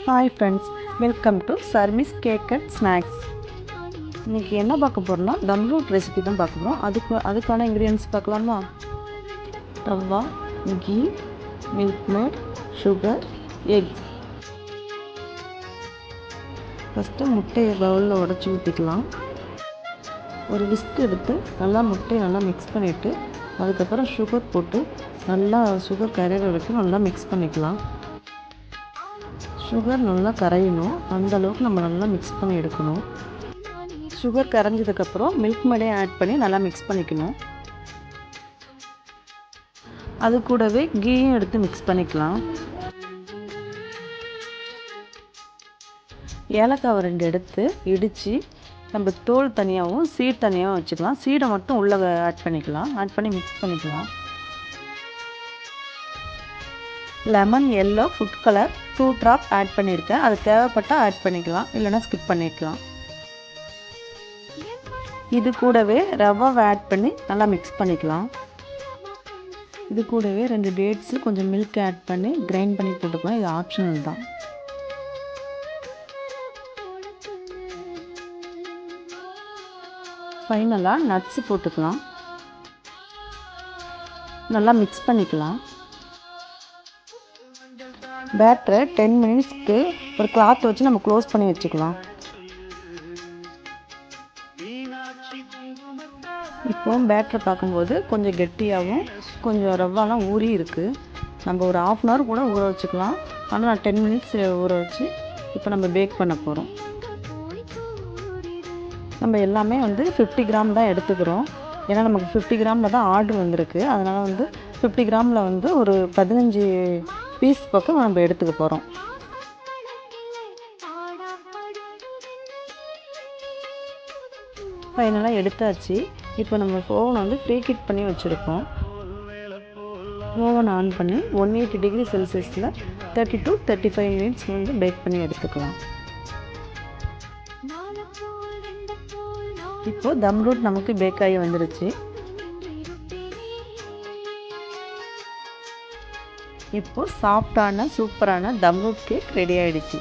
Hi friends, welcome to Sharmis cake and snacks. இன்றைக்கி என்ன பார்க்க போகிறோம்னா தம் ரூட் ரெசிபி தான் பார்க்க போகிறோம். அதுக்கான இன்க்ரீடியன்ஸ் பார்க்கலாமா? Rava, ghee, milkmaid, sugar, egg. First முட்டையை பவுலில் உடச்சி ஊற்றிக்கலாம். ஒரு விஸ்க் எடுத்து முட்டையை நல்லா மிக்ஸ் பண்ணிவிட்டு அதுக்கப்புறம் சுகர் போட்டு நல்லா சுகர் கரையிற வரைக்கும் நல்லா மிக்ஸ் பண்ணிக்கலாம். சுகர் நல்லா கரையணும், அந்தளவுக்கு நம்ம நல்லா மிக்ஸ் பண்ணி எடுக்கணும். சுகர் கரைஞ்சதுக்கப்புறம் மில்க் மேடையும் ஆட் பண்ணி நல்லா மிக்ஸ் பண்ணிக்கணும். அது கூடவே கீயும் எடுத்து மிக்ஸ் பண்ணிக்கலாம். ஏலக்காய் 2 எடுத்து இடித்து நம்ம தோல் தனியாகவும் சீட் தனியாகவும் வச்சுக்கலாம். சீடை மட்டும் உள்ளே ஆட் பண்ணிக்கலாம். ஆட் பண்ணி மிக்ஸ் பண்ணிக்கலாம். Lemon yellow food colour 2 drop add பண்ணியிருக்கேன். அது தேவைப்பட்டால் ஆட் பண்ணிக்கலாம், இல்லைனா ஸ்கிப் பண்ணிக்கலாம். இது கூடவே ரவாவை ஆட் பண்ணி நல்லா மிக்ஸ் பண்ணிக்கலாம். இது கூடவே 2 டேட்ஸு கொஞ்சம் மில்க் ஆட் பண்ணி கிரைண்ட் பண்ணி போட்டுக்கலாம். இது ஆப்ஷனல் தான். ஃபைனலாக நட்ஸு போட்டுக்கலாம். நல்லா மிக்ஸ் பண்ணிக்கலாம். பேட்டரை 10 மினிட்ஸ்க்கு ஒரு கிளாத் வச்சு நம்ம க்ளோஸ் பண்ணி வச்சுக்கலாம். இப்போது பேட்டரை பார்க்கும்போது கொஞ்சம் கெட்டியாகவும் கொஞ்சம் ரவாலாம் ஊறி இருக்குது. நம்ம ஒரு 1/2 hour கூட ஊற வச்சுக்கலாம். ஆனால் நான் 10 மினிட்ஸ் ஊற வச்சு இப்போ நம்ம பேக் பண்ண போகிறோம். நம்ம எல்லாமே 50 கிராம் தான் எடுத்துக்கிறோம். ஏன்னா நமக்கு 50 கிராமில் தான் ஆர்டர் வந்திருக்கு. அதனால் 50 கிராமில் ஒரு 15 பீஸ் பக்கம் நம்ம எடுத்துக்க போகிறோம். ஃபைனலாக எடுத்தாச்சு. இப்போ நம்ம ஓவனை ப்ரீ ஹீட் பண்ணி வச்சுருக்கோம். ஓவன் ஆன் பண்ணி 180 டிகிரி செல்சியஸில் 30 to 35 மினிட்ஸ் பேக் பண்ணி எடுத்துக்கலாம். இப்போது தம் ரூட் நமக்கு பேக் ஆகி வந்துடுச்சு. இப்போது சாஃப்டான சூப்பரான தம் ரூட் கேக் ரெடி ஆகிடுச்சு.